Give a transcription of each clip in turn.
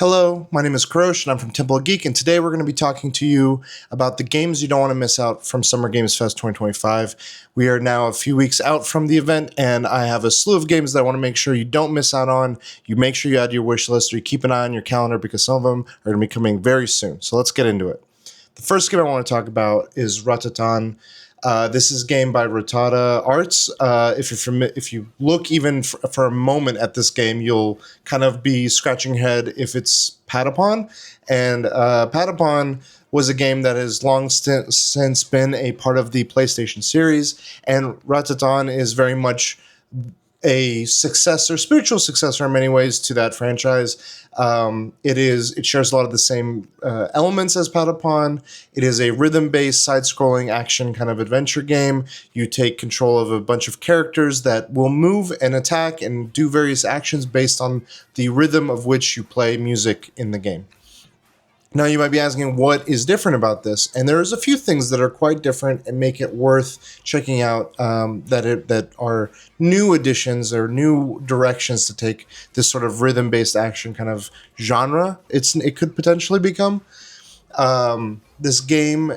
Hello, my name is Karosh, and I'm from Temple of Geek, and today we're going to be talking to you about the games you don't want to miss out from Summer Games Fest 2025. We are now a few weeks out from the event, and I have a slew of games that I want to make sure you don't miss out on. You make sure you add to your wish list, or you keep an eye on your calendar, because some of them are going to be coming very soon. So let's get into it. The first game I want to talk about is Ratatan. This is a game by Ratatan Arts. If you look even for a moment at this game, you'll kind of be scratching your head if it's Patapon. And Patapon was a game that has long since been a part of the PlayStation series, and Ratatan is very much a successor, spiritual successor in many ways to that franchise. It shares a lot of the same elements as Patapon. It is a rhythm-based, side-scrolling action kind of adventure game. You take control of a bunch of characters that will move and attack and do various actions based on the rhythm of which you play music in the game. Now, you might be asking, what is different about this? And there's a few things that are quite different and make it worth checking out that are new additions or new directions to take this sort of rhythm-based action kind of genre it could potentially become. This game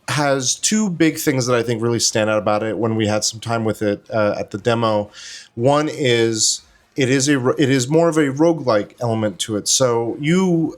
has two big things that I think really stand out about it when we had some time with it at the demo. One is it is more of a roguelike element to it. So you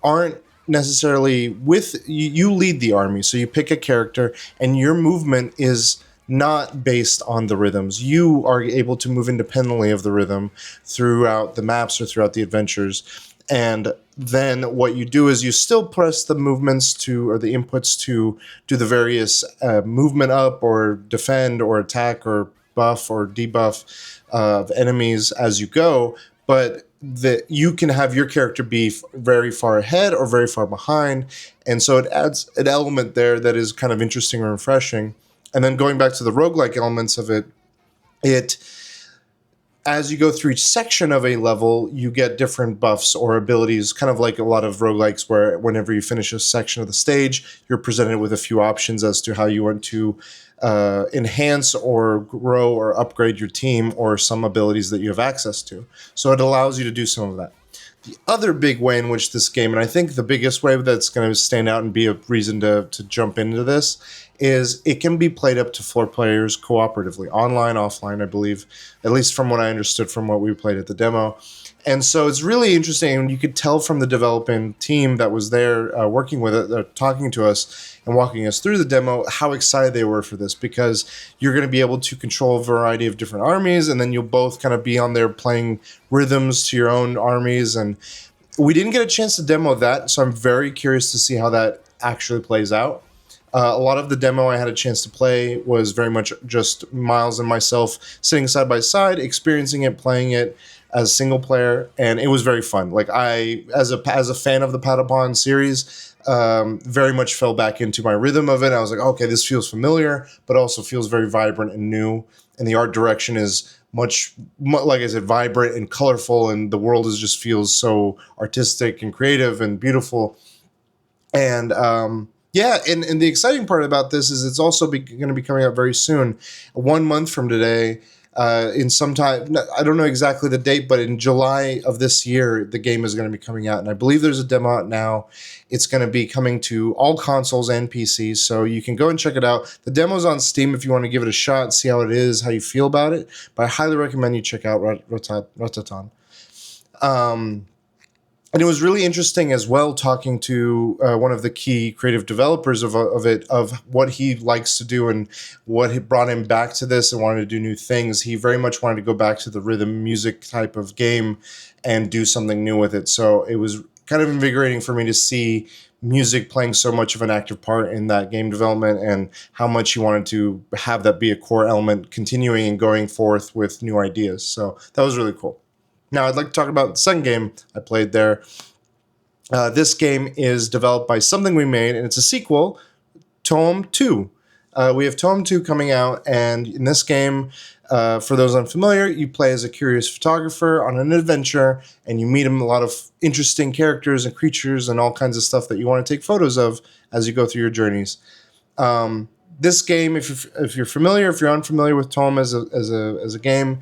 aren't necessarily you lead the army, so you pick a character and your movement is not based on the rhythms. You are able to move independently of the rhythm throughout the maps or throughout the adventures. And then what you do is you still press the movements or the inputs to do the various movement up or defend or attack or buff or debuff of enemies as you go, but that you can have your character be very far ahead or very far behind. And so it adds an element there that is kind of interesting or refreshing. And then going back to the roguelike elements of it, as you go through each section of a level, you get different buffs or abilities, kind of like a lot of roguelikes where whenever you finish a section of the stage, you're presented with a few options as to how you want to enhance or grow or upgrade your team or some abilities that you have access to. So it allows you to do some of that. The other big way in which this game, and I think the biggest way that's going to stand out and be a reason to jump into this, is it can be played up to 4 players cooperatively, online, offline, I believe, at least from what I understood from what we played at the demo. And so it's really interesting, and you could tell from the developing team that was there working with it, talking to us and walking us through the demo, how excited they were for this, because you're going to be able to control a variety of different armies, and then you'll both kind of be on there playing rhythms to your own armies. And we didn't get a chance to demo that, so I'm very curious to see how that actually plays out. A lot of the demo I had a chance to play was very much just Miles and myself sitting side by side, experiencing it, playing it as single player, and it was very fun. Like as a fan of the Patapon series, very much fell back into my rhythm of it. I was like, okay, this feels familiar, but also feels very vibrant and new. And the art direction is much, like I said, vibrant and colorful, and the world just feels so artistic and creative and beautiful. And yeah, and the exciting part about this is it's also going to be coming out very soon, 1 month from today. In some time, I don't know exactly the date, but in July of this year, the game is going to be coming out. And I believe there's a demo out now. It's going to be coming to all consoles and PCs, so you can go and check it out. The demo's on Steam if you want to give it a shot, see how it is, how you feel about it. But I highly recommend you check out Ratatan. And it was really interesting as well talking to one of the key creative developers of what he likes to do and what brought him back to this and wanted to do new things. He very much wanted to go back to the rhythm music type of game and do something new with it. So it was kind of invigorating for me to see music playing so much of an active part in that game development and how much he wanted to have that be a core element continuing and going forth with new ideas. So that was really cool. Now, I'd like to talk about the second game I played there. This game is developed by Something We Made, and it's a sequel, Toem 2. We have Toem 2 coming out, and in this game, for those unfamiliar, you play as a curious photographer on an adventure, and you meet a lot of interesting characters and creatures and all kinds of stuff that you want to take photos of as you go through your journeys. This game, if you're familiar, if you're unfamiliar with Toem as a game,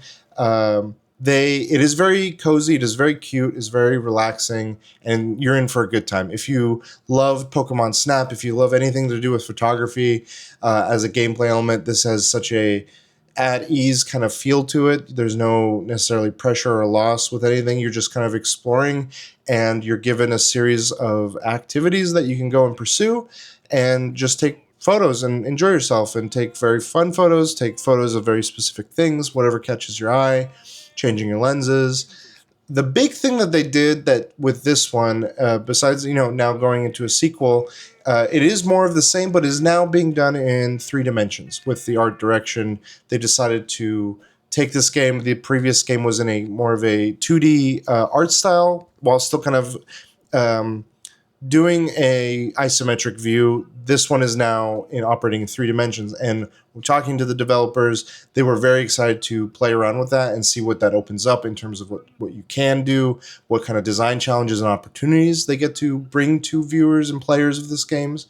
It is very cozy, it is very cute, it's very relaxing, and you're in for a good time. If you love Pokemon Snap, if you love anything to do with photography as a gameplay element, this has such a at ease kind of feel to it. There's no necessarily pressure or loss with anything. You're just kind of exploring, and you're given a series of activities that you can go and pursue and just take photos and enjoy yourself, and take very fun photos, take photos of very specific things, whatever catches your eye, changing your lenses. The big thing that they did that with this one, besides now going into a sequel, it is more of the same, but is now being done in 3 dimensions with the art direction. They decided to take this game. The previous game was in a more of a 2D art style, while still kind of doing a isometric view. This one is now operating in 3 dimensions, and talking to the developers, they were very excited to play around with that and see what that opens up in terms of what you can do, what kind of design challenges and opportunities they get to bring to viewers and players of this games,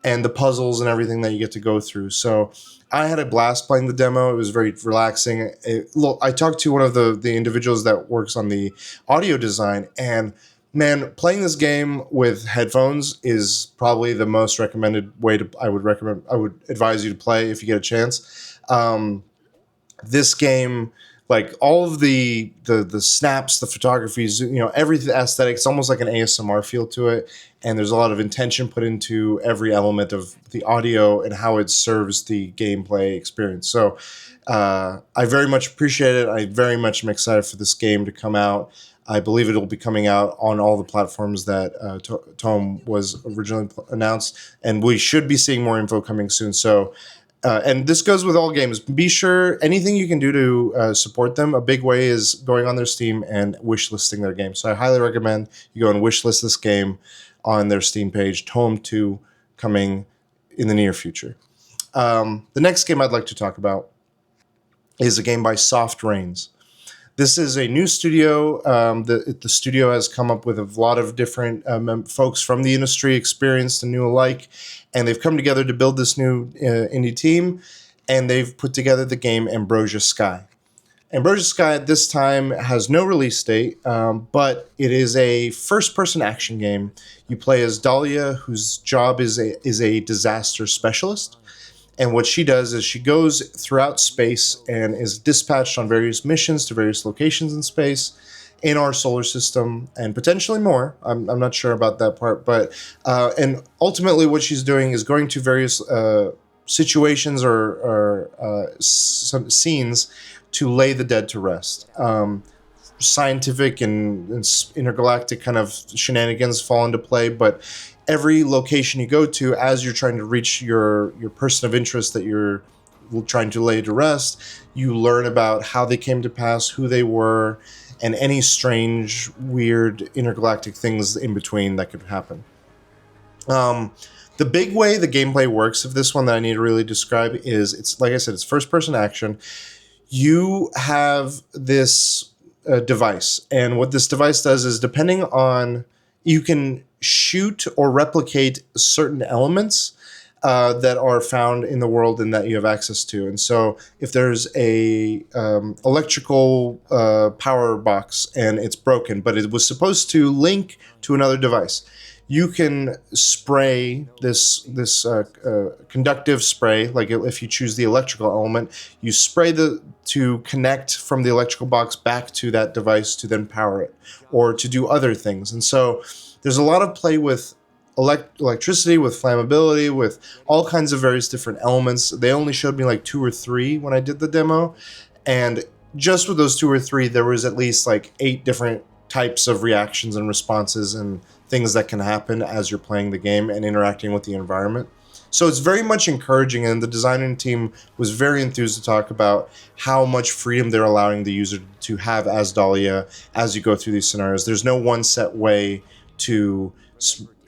and the puzzles and everything that you get to go through. So I had a blast playing the demo. It was very relaxing. I talked to one of the individuals that works on the audio design, and man, playing this game with headphones is probably the most recommended way to. I would advise you to play if you get a chance. This game, like all of the snaps, the photographies, everything aesthetic. It's almost like an ASMR feel to it, and there's a lot of intention put into every element of the audio and how it serves the gameplay experience. So I very much appreciate it. I very much am excited for this game to come out. I believe it'll be coming out on all the platforms that Toem was originally announced, and we should be seeing more info coming soon. So, and this goes with all games. Be sure anything you can do to support them. A big way is going on their Steam and wishlisting their game. So I highly recommend you go and wishlist this game on their Steam page. Toem 2 coming in the near future. The next game I'd like to talk about is a game by Soft Rains. This is a new studio. The studio has come up with a lot of different folks from the industry, experienced and new alike, and they've come together to build this new indie team, and they've put together the game Ambrosia Sky. Ambrosia Sky at this time has no release date, but it is a first-person action game. You play as Dahlia, whose job is a disaster specialist. And what she does is she goes throughout space and is dispatched on various missions to various locations in space in our solar system, and potentially more. I'm not sure about that part, but and ultimately what she's doing is going to various situations or some scenes to lay the dead to rest. Scientific and intergalactic kind of shenanigans fall into play, but every location you go to, as you're trying to reach your person of interest that you're trying to lay to rest, you learn about how they came to pass, who they were, and any strange, weird intergalactic things in between that could happen. The big way the gameplay works of this one that I need to really describe is, it's like I said, it's first-person action. You have this device, and what this device does is, depending on, you can shoot or replicate certain elements that are found in the world and that you have access to. And so if there's a electrical power box and it's broken, but it was supposed to link to another device, you can spray this conductive spray. Like if you choose the electrical element, you spray to connect from the electrical box back to that device to then power it, or to do other things. And so there's a lot of play with electricity, with flammability, with all kinds of various different elements. They only showed me like 2 or 3 when I did the demo, and just with those 2 or 3, there was at least like 8 different types of reactions and responses and things that can happen as you're playing the game and interacting with the environment. So it's very much encouraging, and the design team was very enthused to talk about how much freedom they're allowing the user to have as Dahlia as you go through these scenarios. There's no one set way to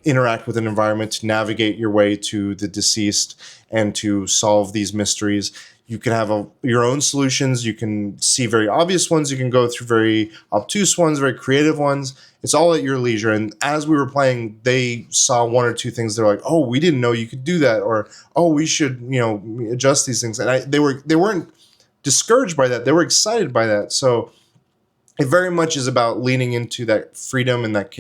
interact with an environment, to navigate your way to the deceased, and to solve these mysteries. You can have your own solutions. You can see very obvious ones. You can go through very obtuse ones, very creative ones. It's all at your leisure. And as we were playing, they saw 1 or 2 things. They're like, "Oh, we didn't know you could do that," or "Oh, we should, adjust these things." And they weren't discouraged by that. They were excited by that. So it very much is about leaning into that freedom and that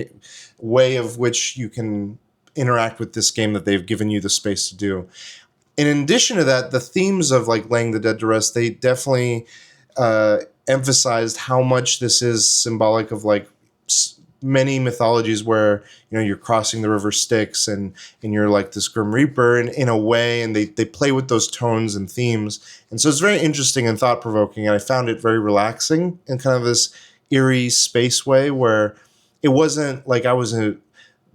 way of which you can interact with this game that they've given you the space to do. And in addition to that, the themes of like laying the dead to rest, they definitely uh, emphasized how much this is symbolic of like many mythologies where you're crossing the river Styx and you're like this grim reaper in a way, and they play with those tones and themes, and so it's very interesting and thought provoking, and I found it very relaxing in kind of this eerie space way where it wasn't like I was a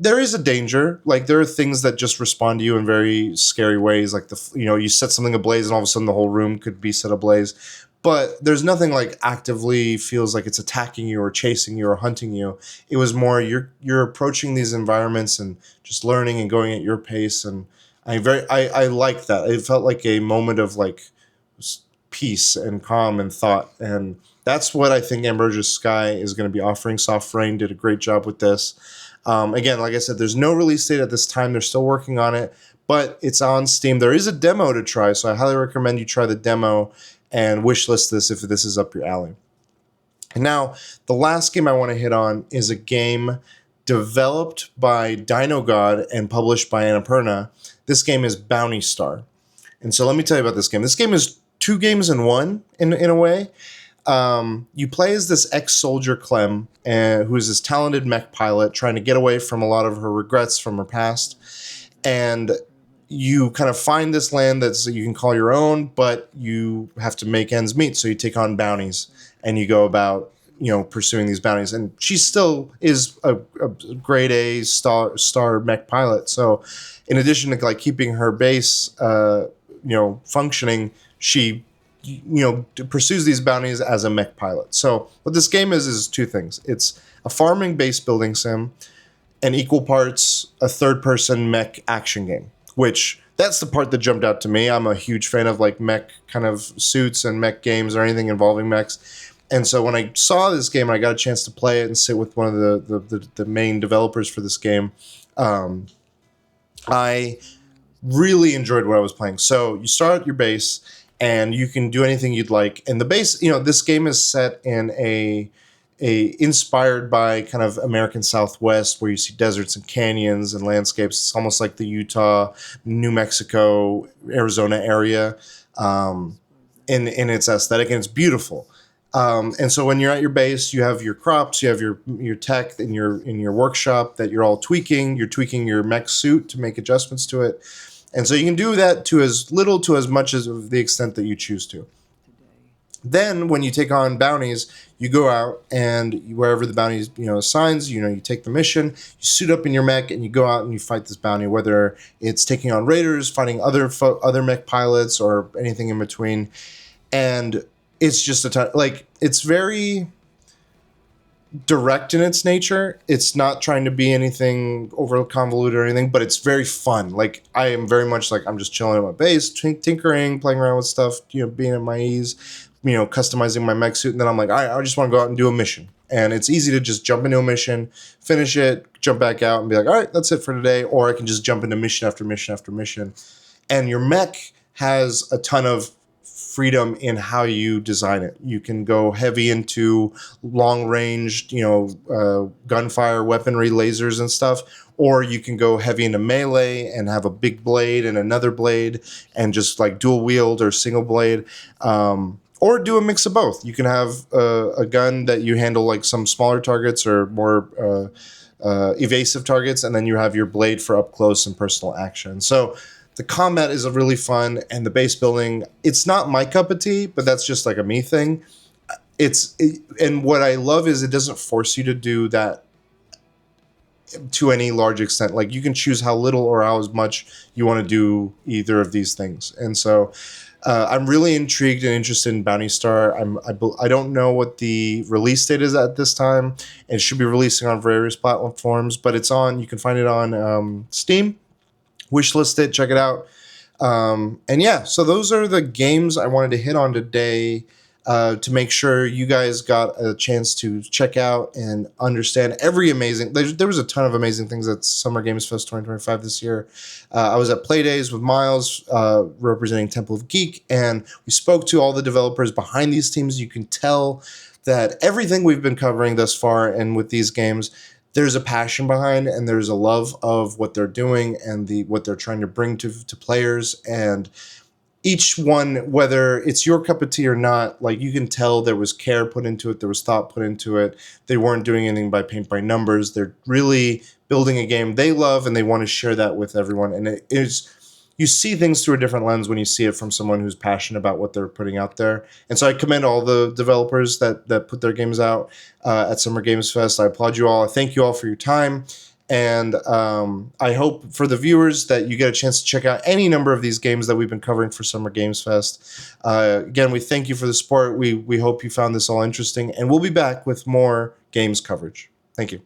there is a danger. Like there are things that just respond to you in very scary ways. Like you set something ablaze and all of a sudden the whole room could be set ablaze. But there's nothing like actively feels like it's attacking you or chasing you or hunting you. It was more you're approaching these environments and just learning and going at your pace. And I like that. It felt like a moment of like peace and calm and thought. And that's what I think Ambrosia Sky is going to be offering. Soft Rain did a great job with this. Again, like I said, there's no release date at this time. They're still working on it, but it's on Steam. There is a demo to try, so I highly recommend you try the demo and wishlist this if this is up your alley. And now, the last game I want to hit on is a game developed by Dino God and published by Annapurna. This game is Bounty Star. And so let me tell you about this game. This game is two games in one, in a way. You play as this ex-soldier Clem, who is this talented mech pilot trying to get away from a lot of her regrets from her past. And you kind of find this land that you can call your own, but you have to make ends meet. So you take on bounties and you go about, pursuing these bounties. And she still is a grade A star mech pilot. So in addition to like keeping her base, functioning, she pursues these bounties as a mech pilot. So what this game is two things. It's a farming base building sim and equal parts a third-person mech action game, which that's the part that jumped out to me. I'm a huge fan of like mech kind of suits and mech games or anything involving mechs. And so when I saw this game and I got a chance to play it and sit with one of the main developers for this game, I really enjoyed what I was playing. So you start at your base and you can do anything you'd like. And the base, this game is set in a inspired by kind of American Southwest, where you see deserts and canyons and landscapes. It's almost like the Utah, New Mexico, Arizona area, in its aesthetic, and it's beautiful. And so when you're at your base, you have your crops, you have your tech in your workshop that you're all tweaking. You're tweaking your mech suit to make adjustments to it. And so you can do that to as little to as much as of the extent that you choose to. Then when you take on bounties, you go out and wherever the bounty assigns, you take the mission, you suit up in your mech and you go out and you fight this bounty, whether it's taking on raiders, fighting other mech pilots, or anything in between. And it's just it's very direct in its nature. It's not trying to be anything over convoluted or anything, but it's very fun. Like I am very much like I'm just chilling at my base, tinkering, playing around with stuff, being at my ease, customizing my mech suit, and then I'm like, all right, I just want to go out and do a mission. And it's easy to just jump into a mission, finish it, jump back out, and be like, all right, that's it for today. Or I can just jump into mission after mission after mission. And your mech has a ton of freedom in how you design it. You can go heavy into long-range, gunfire, weaponry, lasers and stuff, or you can go heavy into melee and have a big blade and another blade and just like dual wield or single blade, or do a mix of both. You can have a gun that you handle like some smaller targets or more evasive targets, and then you have your blade for up close and personal action. So the combat is really fun, and the base building, it's not my cup of tea, but that's just like a me thing. And what I love is it doesn't force you to do that to any large extent. Like you can choose how little or how much you want to do either of these things. And so I'm really intrigued and interested in Bounty Star. I don't know what the release date is at this time. It should be releasing on various platforms, but you can find it on Steam. Wishlist it, check it out. And yeah, so those are the games I wanted to hit on today to make sure you guys got a chance to check out and understand every amazing. There was a ton of amazing things at Summer Games Fest 2025 this year. I was at Playdays with Miles representing Temple of Geek, and we spoke to all the developers behind these teams. You can tell that everything we've been covering thus far and with these games, there's a passion behind and there's a love of what they're doing and what they're trying to bring to players. And each one, whether it's your cup of tea or not, like you can tell there was care put into it, there was thought put into it. They weren't doing anything by paint by numbers. They're really building a game they love and they want to share that with everyone. And it is, you see things through a different lens when you see it from someone who's passionate about what they're putting out there. And so I commend all the developers that put their games out at Summer Games Fest. I applaud you all. I thank you all for your time. And I hope for the viewers that you get a chance to check out any number of these games that we've been covering for Summer Games Fest. Again, we thank you for the support. We hope you found this all interesting. And we'll be back with more games coverage. Thank you.